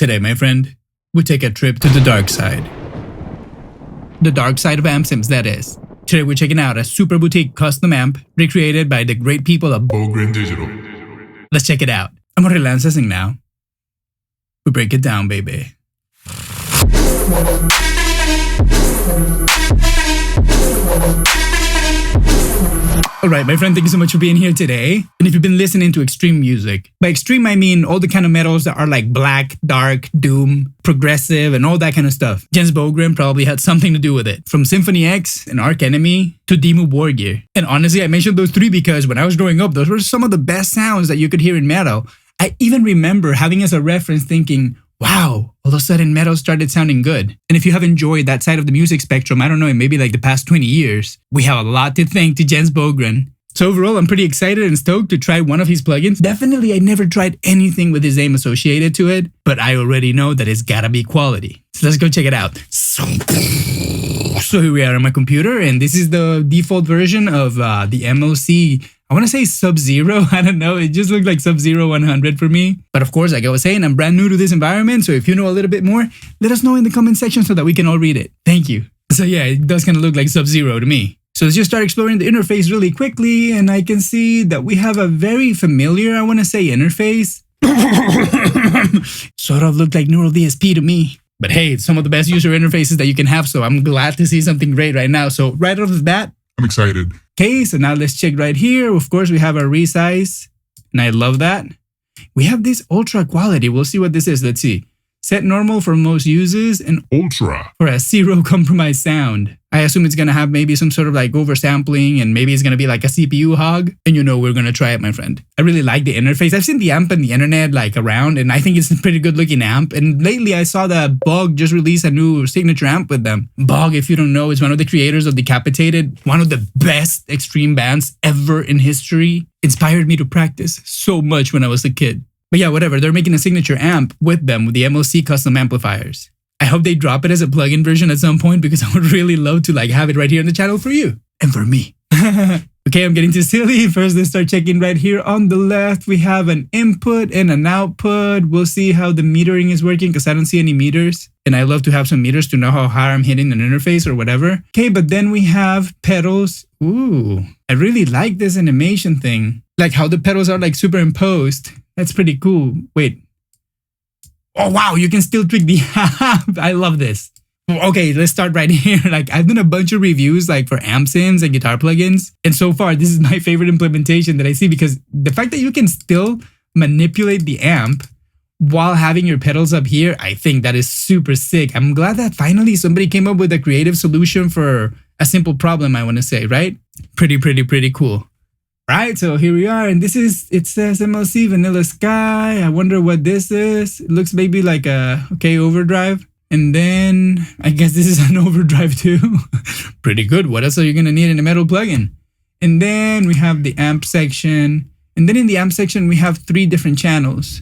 Today, my friend, we take a trip to the dark side. The dark side of AMPSIMs, that is. Today we're checking out a super boutique custom amp recreated by the great people of BOGREN Digital. Let's check it out. I'm gonna relax this thing now. We break it down, baby. Alright, my friend, thank you so much for being here today. And if you've been listening to extreme music, by extreme I mean all the kind of metals that are like black, dark, doom, progressive, and all that kind of stuff. Jens Bogren probably had something to do with it. From Symphony X and Arch Enemy to Demo War Gear. And honestly, I mentioned those three because when I was growing up, those were some of the best sounds that you could hear in metal. I even remember having as a reference thinking, wow, all of a sudden metal started sounding good. And if you have enjoyed that side of the music spectrum, I don't know, in maybe like the past 20 years, we have a lot to thank to Jens Bogren. So overall, I'm pretty excited and stoked to try one of his plugins. Definitely, I never tried anything with his name associated to it, but I already know that it's gotta be quality. So let's go check it out. So here we are on my computer, and this is the default version of the MLC. I want to say SUB ZERO. I don't know. It just looked like SUB ZERO 100 for me. But of course, like I was saying, I'm brand new to this environment. So if you know a little bit more, let us know in the comment section so that we can all read it. Thank you. So yeah, it does kind of look like SUB ZERO to me. So let's just start exploring the interface really quickly. And I can see that we have a very familiar, I want to say, interface. Sort of looked like Neural DSP to me. But hey, it's some of the best user interfaces that you can have. So I'm glad to see something great right now. So right off the bat, I'm excited. Okay, so now let's check right here. Of course, we have our resize, and I love that. We have this ultra quality. We'll see what this is. Let's see. Set normal for most uses and ultra for a zero compromise sound. I assume it's going to have maybe some sort of like oversampling, and maybe it's going to be like a CPU hog. And you know we're going to try it, my friend. I really like the interface. I've seen the amp on the internet like around, and I think it's a pretty good looking amp. And lately I saw that Bog just released a new signature amp with them. Bog, if you don't know, is one of the creators of Decapitated, one of the best extreme bands ever in history. Inspired me to practice so much when I was a kid. But yeah, whatever, they're making a signature amp with them, with the MLC Custom amplifiers. I hope they drop it as a plugin version at some point because I would really love to like have it right here on the channel for you and for me. Okay, I'm getting too silly. First, let's start checking right here on the left. We have an input and an output. We'll see how the metering is working because I don't see any meters. And I love to have some meters to know how hard I'm hitting an interface or whatever. Okay, but then we have pedals. Ooh, I really like this animation thing. Like how the pedals are like superimposed. That's pretty cool. Wait. Oh, wow. You can still tweak the amp. I love this. Okay, let's start right here. Like I've done a bunch of reviews like for AMPSIMs and guitar plugins. And so far, this is my favorite implementation that I see because the fact that you can still manipulate the amp while having your pedals up here, I think that is super sick. I'm glad that finally somebody came up with a creative solution for a simple problem, I want to say, right? Pretty cool. Right, so here we are, and this is, it says MLC Vanilla Sky. I wonder what this is. It looks maybe like a, okay, overdrive. And then, I guess this is an overdrive too. Pretty good. What else are you going to need in a metal plugin? And then we have the amp section. And then in the amp section, we have 3 different channels.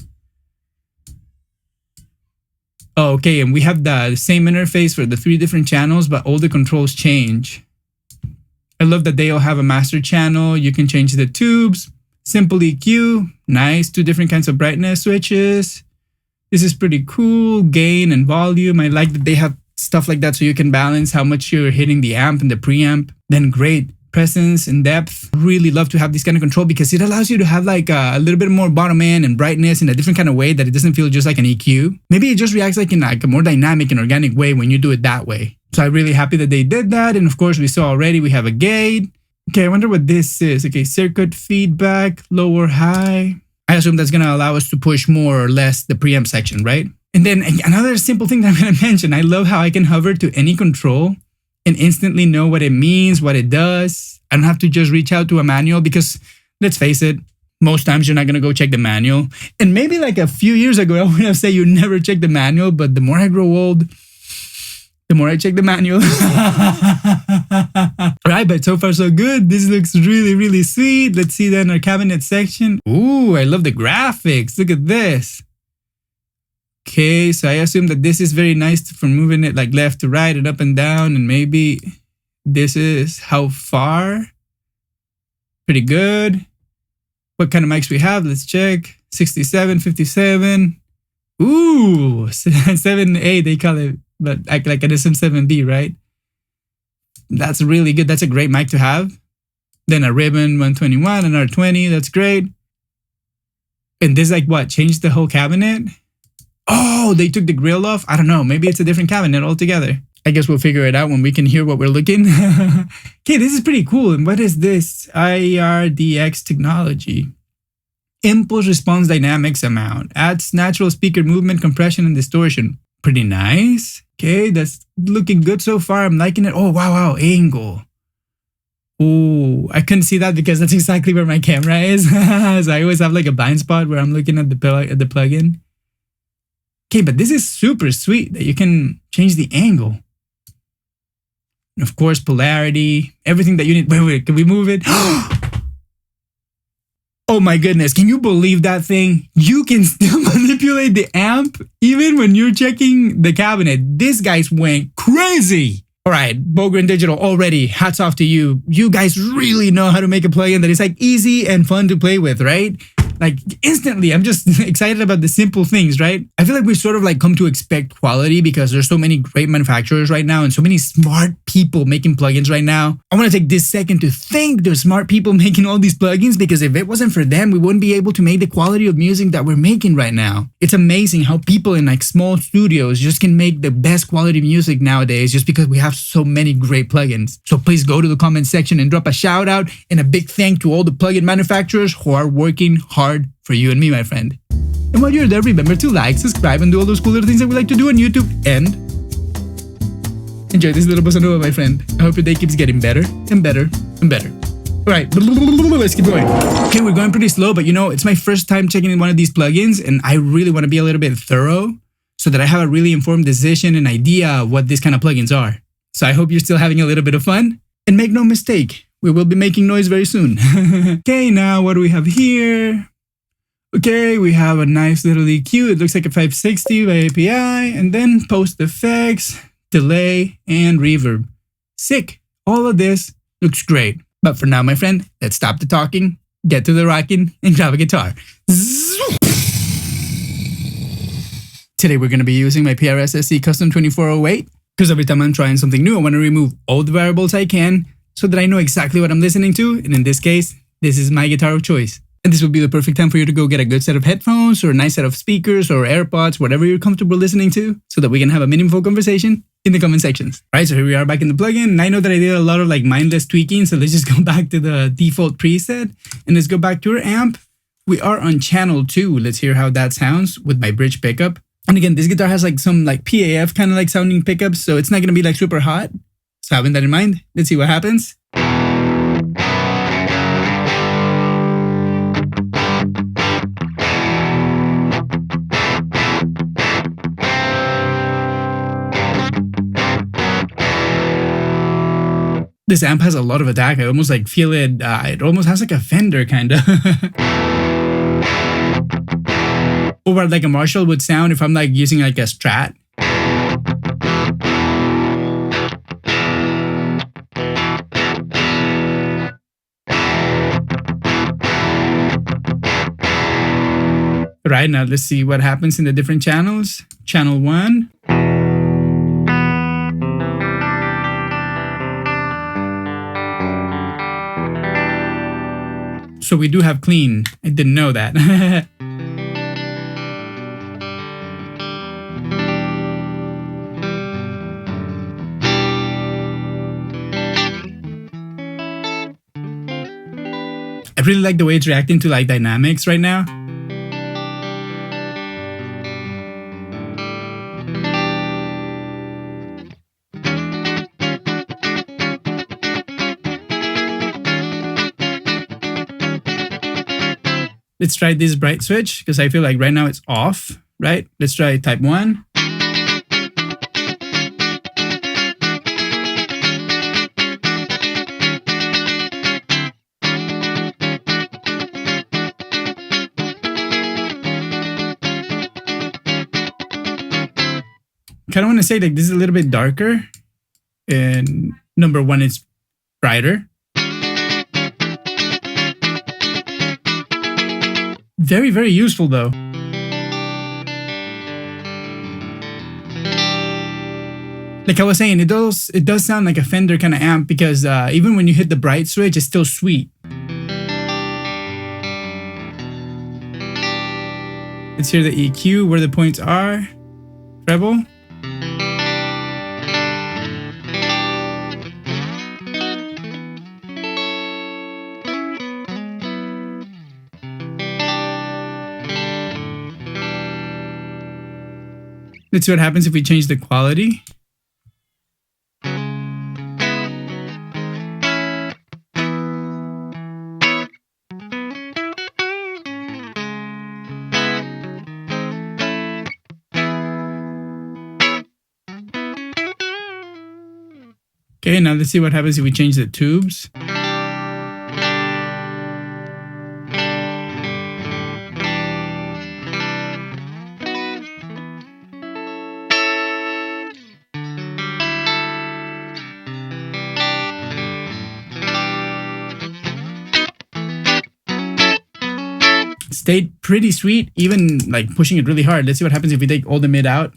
Oh, okay, and we have the same interface for the 3 different channels, but all the controls change. I love that they all have a master channel. You can change the tubes, simple EQ, nice, 2 different kinds of brightness switches. This is pretty cool, gain and volume. I like that they have stuff like that so you can balance how much you're hitting the amp and the preamp. Then great presence and depth. Really love to have this kind of control because it allows you to have like a little bit more bottom end and brightness in a different kind of way that it doesn't feel just like an EQ. Maybe it just reacts like in like a more dynamic and organic way when you do it that way. So I'm really happy that they did that. And of course, we saw already we have a gate. Okay, I wonder what this is. Okay, circuit feedback, low or high. I assume that's going to allow us to push more or less the preamp section, right? And then another simple thing that I'm going to mention. I love how I can hover to any control and instantly know what it means, what it does. I don't have to just reach out to a manual because let's face it, most times you're not going to go check the manual. And maybe like a few years ago, I would have said you never check the manual, but the more I grow old, the more I check the manual. Right, but so far so good. This looks really sweet. Let's see then our cabinet section. Ooh, I love the graphics. Look at this. Okay, so I assume that this is very nice for moving it like left to right and up and down. And maybe this is how far. Pretty good. What kind of mics we have? Let's check. 67, 57. Ooh, 7A they call it, but act like an SM7B, right? That's really good. That's a great mic to have. Then a ribbon 121, another 20. That's great. And this like what? Changed the whole cabinet? Oh, they took the grill off? I don't know. Maybe it's a different cabinet altogether. I guess we'll figure it out when we can hear what we're looking. Okay, this is pretty cool. And what is this? IRDX technology. Impulse response dynamics amount. Adds natural speaker movement, compression, and distortion. Pretty nice. Okay, that's looking good so far. I'm liking it. Oh, wow, angle. Oh, I couldn't see that because that's exactly where my camera is. So I always have like a blind spot where I'm looking at the plugin. Okay, but this is super sweet that you can change the angle. And of course, polarity, everything that you need. Wait, can we move it? Oh my goodness, can you believe that thing? You can still manipulate the amp even when you're checking the cabinet. This guy's went crazy. All right, BOGREN Digital already, hats off to you. You guys really know how to make a plugin that is like easy and fun to play with, right? Like instantly, I'm just excited about the simple things, right? I feel like we sort of like come to expect quality because there's so many great manufacturers right now and so many smart people making plugins right now. I want to take this second to thank the smart people making all these plugins because if it wasn't for them, we wouldn't be able to make the quality of music that we're making right now. It's amazing how people in like small studios just can make the best quality music nowadays just because we have so many great plugins. So please go to the comment section and drop a shout out and a big thank to all the plugin manufacturers who are working hard for you and me, my friend. And while you're there, remember to like, subscribe, and do all those cool little things that we like to do on YouTube. And enjoy this little bossa nova, my friend. I hope your day keeps getting better and better and better. All right, let's keep going. Okay, we're going pretty slow, but you know, it's my first time checking in one of these plugins, and I really want to be a little bit thorough so that I have a really informed decision and idea of what these kind of plugins are. So I hope you're still having a little bit of fun. And make no mistake, we will be making noise very soon. Okay, now what do we have here? Okay, we have a nice little EQ. It looks like a 560 by API, and then post effects, delay, and reverb. Sick. All of this looks great. But for now, my friend, let's stop the talking, get to the rocking, and grab a guitar. Today, we're going to be using my PRS SE Custom 2408, because every time I'm trying something new, I want to remove all the variables I can so that I know exactly what I'm listening to, and in this case, this is my guitar of choice. And this would be the perfect time for you to go get a good set of headphones or a nice set of speakers or AirPods, whatever you're comfortable listening to, so that we can have a meaningful conversation in the comment sections. All right, so here we are back in the plugin. And I know that I did a lot of like mindless tweaking, so let's just go back to the default preset and let's go back to our amp. We are on channel 2. Let's hear how that sounds with my bridge pickup. And again, this guitar has like some like PAF kind of like sounding pickups, so it's not going to be like super hot. So having that in mind, let's see what happens. This amp has a lot of attack. I almost like feel it. It almost has like a Fender kind of. Or like a Marshall would sound if I'm like using like a Strat. Right, now let's see what happens in the different channels. Channel 1. So we do have clean. I didn't know that. I really like the way it's reacting to like dynamics right now. Let's try this bright switch because I feel like right now it's off, right? Let's try type 1. I kind of want to say like this is a little bit darker and number 1 is brighter. Very, very useful though. Like I was saying, it does sound like a Fender kind of amp because even when you hit the bright switch, it's still sweet. Let's hear the EQ, where the points are. Treble. Let's see what happens if we change the quality. Okay, now let's see what happens if we change the tubes. Stayed pretty sweet, even like pushing it really hard. Let's see what happens if we take all the mid out.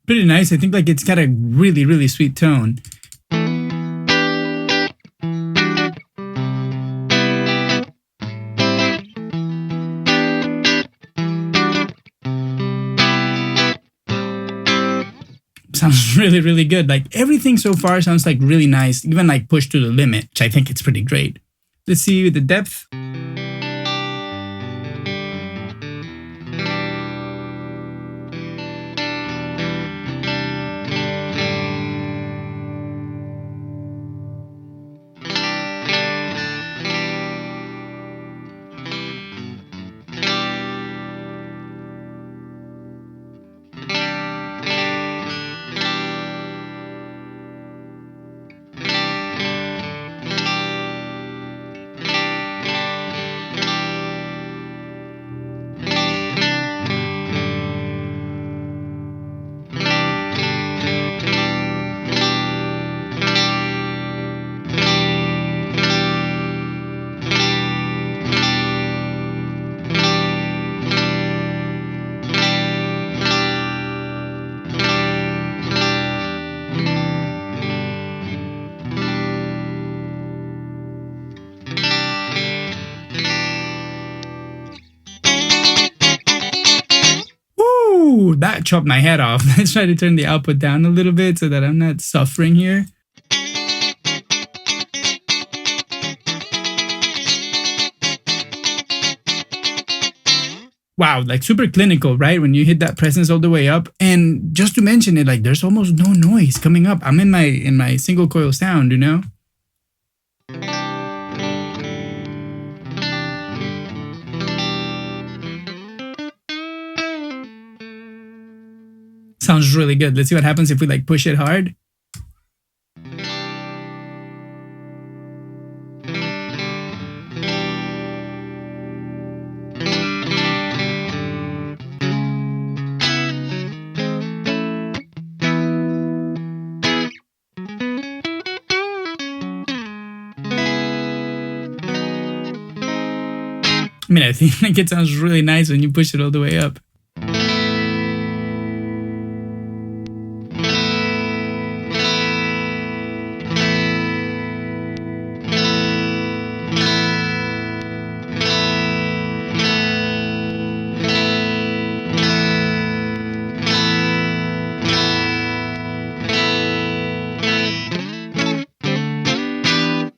Pretty nice. I think like it's got a really, really sweet tone. Sounds really, really good. Like everything so far sounds like really nice, even like pushed to the limit, which I think it's pretty great. Let's see the depth. That chopped my head off. Let's try to turn the output down a little bit so that I'm not suffering here. Wow, like super clinical, right? When you hit that presence all the way up. And just to mention it, like there's almost no noise coming up. I'm in my single coil sound, you know? Sounds really good. Let's see what happens if we like push it hard. I mean, I think like it sounds really nice when you push it all the way up.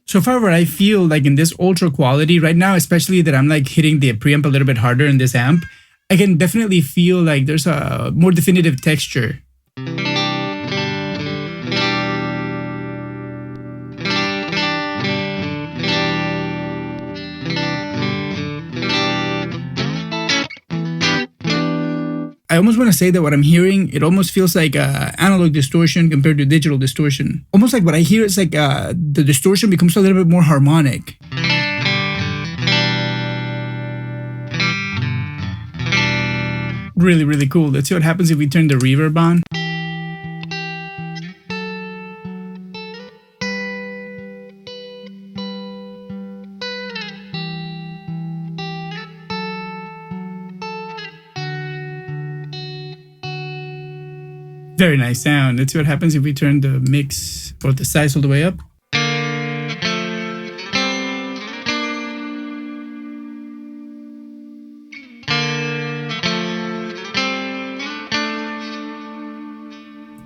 So far what I feel like in this ultra quality right now, especially that I'm like hitting the preamp a little bit harder in this amp, I can definitely feel like there's a more definitive texture. I almost want to say that what I'm hearing, it almost feels like analog distortion compared to digital distortion. Almost like what I hear is like the distortion becomes a little bit more harmonic. Really, really cool. Let's see what happens if we turn the reverb on. Very nice sound. Let's see what happens if we turn the mix or the size all the way up.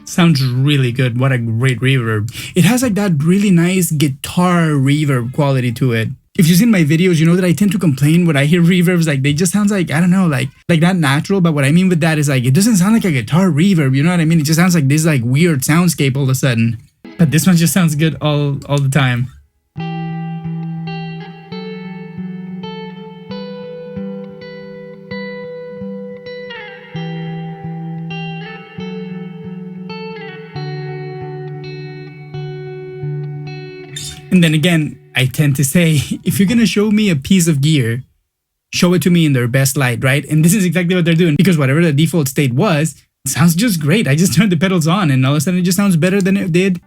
Sounds really good. What a great reverb. It has like that really nice guitar reverb quality to it. If you've seen my videos, you know that I tend to complain when I hear reverbs, like they just sounds like, I don't know, like not natural. But what I mean with that is like, it doesn't sound like a guitar reverb. You know what I mean? It just sounds like this like weird soundscape all of a sudden. But this one just sounds good all the time. And then again, I tend to say, if you're going to show me a piece of gear, show it to me in their best light, right? And this is exactly what they're doing, because whatever the default state was, it sounds just great. I just turned the pedals on and all of a sudden it just sounds better than it did.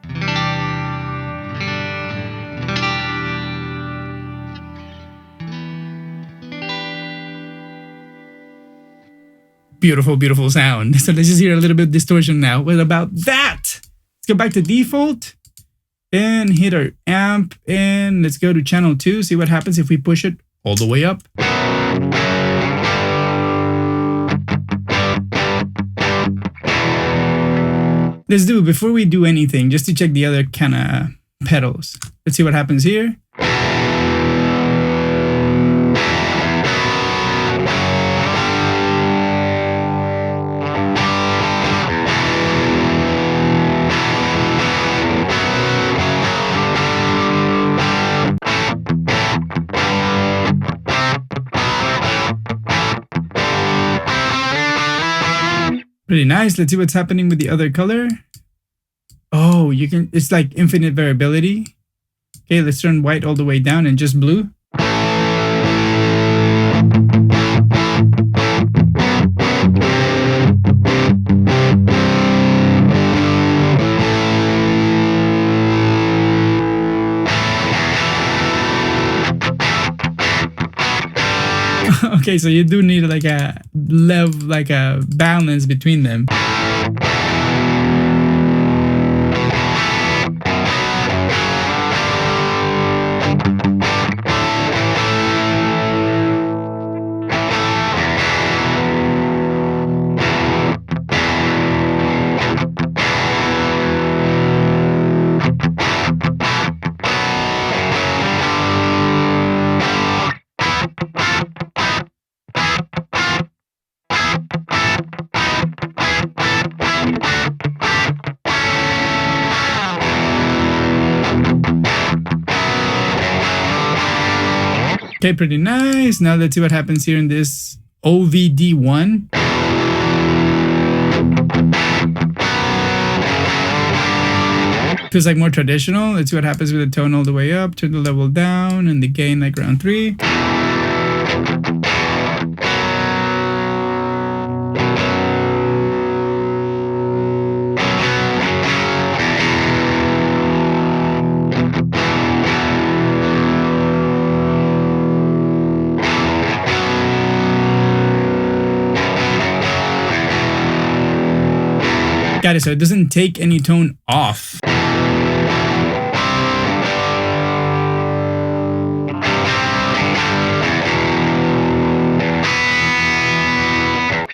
Beautiful, beautiful sound. So let's just hear a little bit of distortion now. What about that? Let's go back to default. And hit our amp, and let's go to channel 2, see what happens if we push it all the way up. Let's do it before we do anything, just to check the other kind of pedals. Let's see what happens here. Pretty nice. Let's see what's happening with the other color. Oh, you can, it's like infinite variability. Okay, let's turn white all the way down and just blue. Okay, so you do need like a level, like a balance between them. Okay, pretty nice. Now let's see what happens here in this OVD1. Feels like more traditional. Let's see what happens with the tone all the way up, turn the level down, and the gain like around 3. Got it, so it doesn't take any tone off. I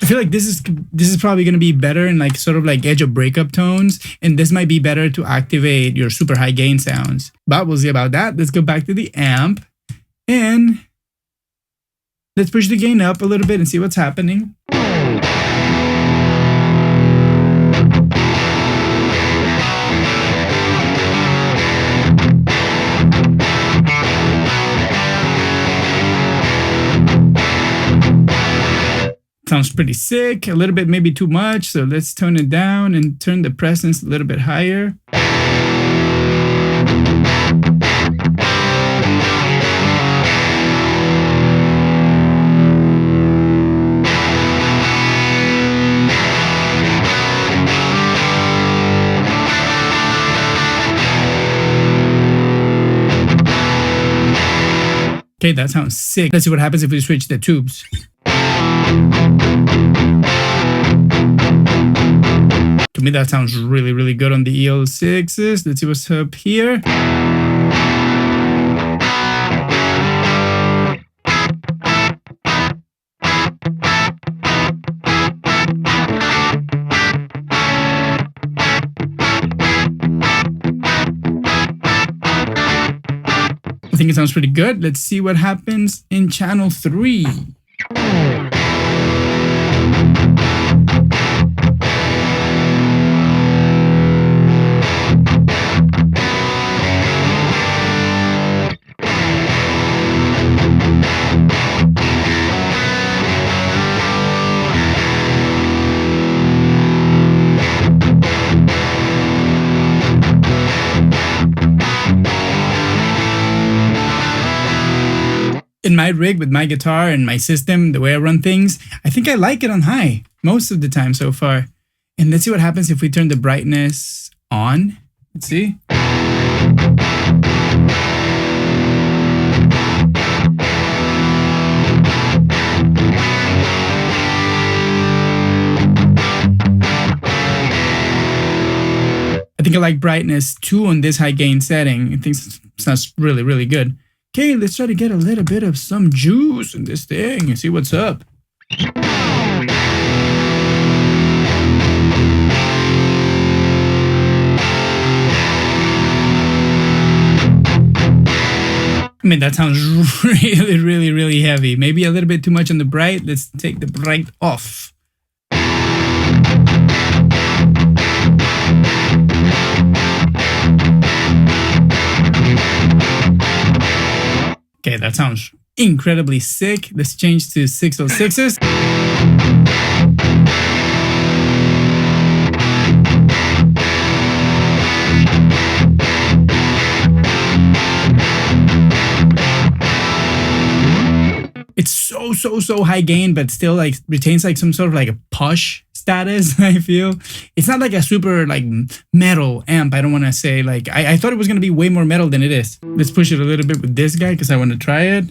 feel like this is probably going to be better in like sort of like edge of breakup tones, and this might be better to activate your super high gain sounds. But we'll see about that. Let's go back to the amp and let's push the gain up a little bit and see what's happening. Sounds pretty sick, a little bit maybe too much, so let's tone it down and turn the presence a little bit higher. Okay, that sounds sick. Let's see what happens if we switch the tubes. To me, that sounds really, really good on the EL6s. Let's see what's up here. I think it sounds pretty good. Let's see what happens in channel 3. In my rig with my guitar and my system, the way I run things, I think I like it on high most of the time so far. And let's see what happens if we turn the brightness on. Let's see. I think I like brightness 2 on this high gain setting. I think it sounds really, really good. Okay, let's try to get a little bit of some juice in this thing and see what's up. I mean, that sounds really, really, really heavy. Maybe a little bit too much on the bright. Let's take the bright off. Okay, that sounds incredibly sick. Let's change to 606s. It's so high gain, but still like retains like some sort of like a posh status, I feel. It's not like a super like metal amp. I don't want to say like, I thought it was going to be way more metal than it is. Let's push it a little bit with this guy because I want to try it.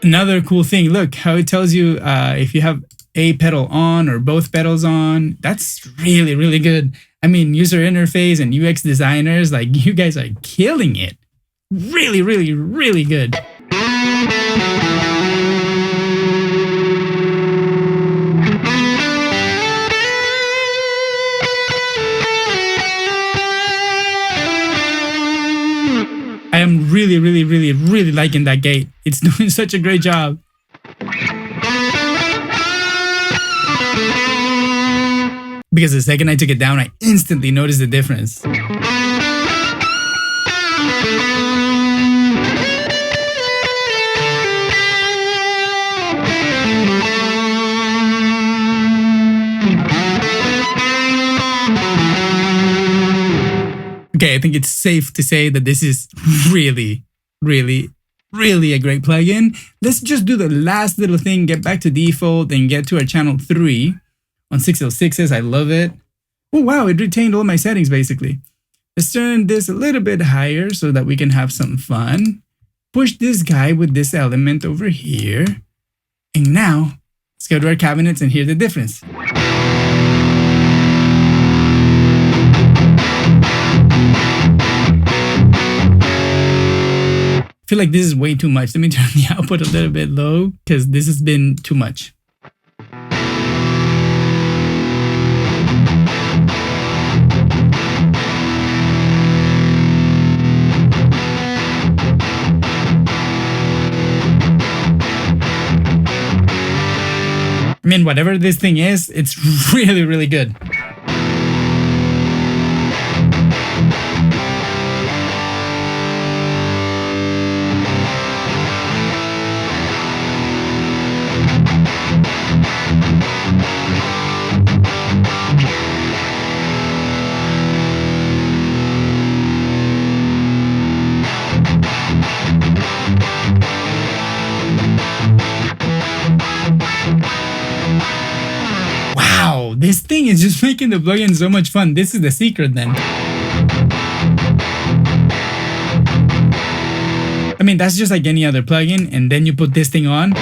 Another cool thing, look how it tells you if you have a pedal on or both pedals on. That's really, really good. I mean, user interface and UX designers, like you guys are killing it. Really, really, really good. I am really, really, really, really liking that gate. It's doing such a great job. Because the second I took it down, I instantly noticed the difference. Okay, I think it's safe to say that this is really, really, really a great plugin. Let's just do the last little thing, get back to default and get to our channel 3 on 606s. I love it. Oh, wow, it retained all my settings basically. Let's turn this a little bit higher so that we can have some fun. Push this guy with this element over here. And now, let's go to our cabinets and hear the difference. I feel like this is way too much. Let me turn the output a little bit low because this has been too much. I mean, whatever this thing is, it's really, really good. This thing thing is just making the plugin so much fun. This is the secret then. I mean, that's just like any other plugin, and then you put this thing on.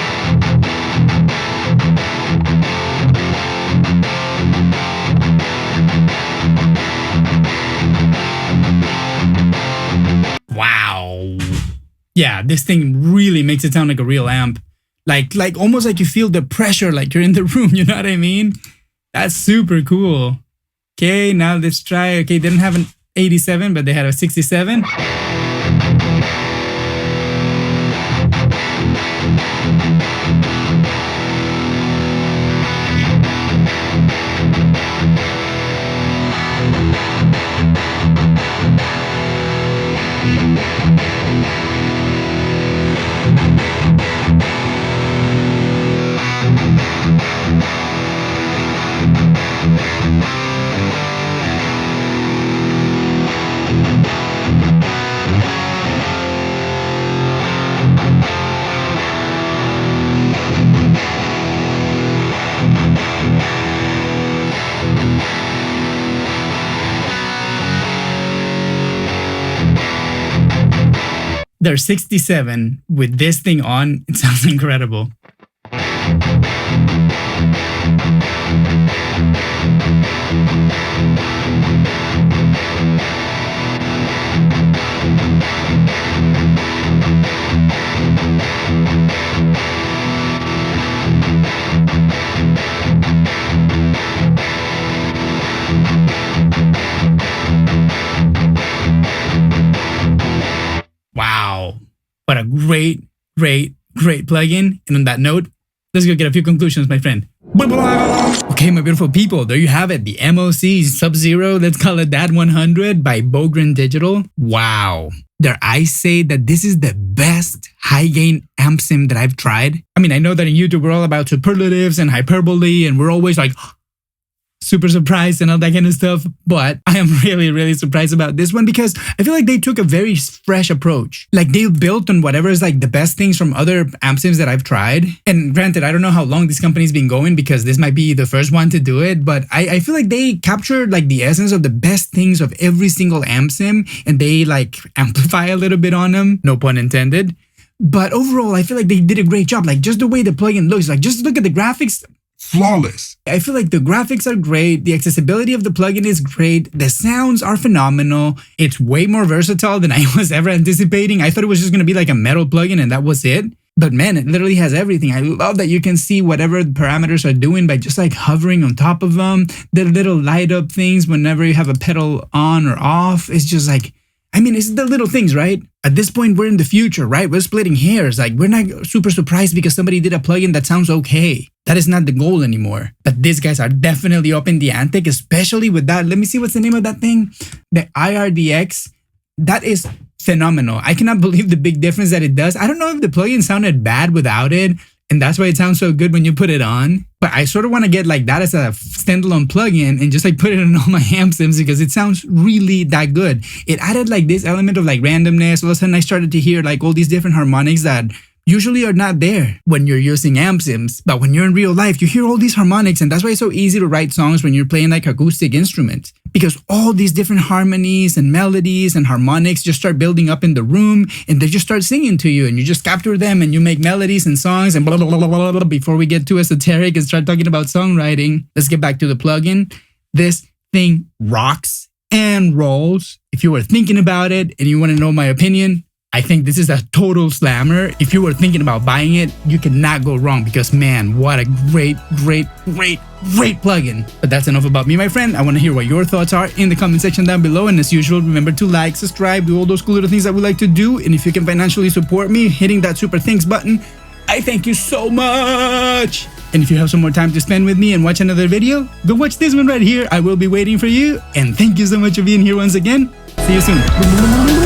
Wow. Yeah, this thing really makes it sound like a real amp. Like almost like you feel the pressure, like you're in the room, you know what I mean? That's super cool. Okay, now let's try. Okay, they didn't have an 87, but they had a 67. They're 67 with this thing on. It sounds incredible. Wow, what a great plugin. And on that note, let's go get a few conclusions, my friend. Okay, my beautiful people, there you have it. The MLC SUB ZERO, let's call it that, 100 by BOGREN Digital. Wow. Dare I say that this is the best high-gain AMPSIM that I've tried? I mean, I know that in YouTube we're all about superlatives and hyperbole, and we're always like super surprised and all that kind of stuff, but I am really surprised about this one because I feel like they took a very fresh approach. Like they built on whatever is like the best things from other AMPSIMs that I've tried. And granted, I don't know how long this company's been going because this might be the first one to do it, but I feel like they captured like the essence of the best things of every single AMPSIM and they like amplify a little bit on them, no pun intended. But overall, I feel like they did a great job. Like just the way the plugin looks, like just look at the graphics. Flawless. I feel like the graphics are great. The accessibility of the plugin is great. The sounds are phenomenal. It's way more versatile than I was ever anticipating. I thought it was just going to be like a metal plugin and that was it. But man, it literally has everything. I love that you can see whatever the parameters are doing by just like hovering on top of them. The little light up things whenever you have a pedal on or off. It's just like, I mean, it's the little things, right? At this point, we're in the future, right? We're splitting hairs. Like, we're not super surprised because somebody did a plugin that sounds okay. That is not the goal anymore. But these guys are definitely up in the ante, especially with that. Let me see what's the name of that thing. The IRDX. That is phenomenal. I cannot believe the big difference that it does. I don't know if the plugin sounded bad without it, and that's why it sounds so good when you put it on. But I sort of want to get like that as a standalone plugin and just like put it on all my AMPSIMs because it sounds really that good. It added like this element of like randomness. All of a sudden I started to hear like all these different harmonics that usually are not there when you're using AMPSIMs. But when you're in real life, you hear all these harmonics, and that's why it's so easy to write songs when you're playing like acoustic instruments. Because all these different harmonies and melodies and harmonics just start building up in the room, and they just start singing to you, and you just capture them, and you make melodies and songs and blah, blah, blah, blah, blah, blah. Before we get too esoteric and start talking about songwriting, let's get back to the plugin. This thing rocks and rolls. If you were thinking about it and you want to know my opinion, I think this is a total slammer. If you were thinking about buying it, you cannot go wrong because man, what a great plugin. But that's enough about me, my friend. I want to hear what your thoughts are in the comment section down below. And as usual, remember to like, subscribe, do all those cool little things that we like to do. And if you can financially support me, hitting that super thanks button, I thank you so much. And if you have some more time to spend with me and watch another video, go watch this one right here. I will be waiting for you. And thank you so much for being here once again. See you soon.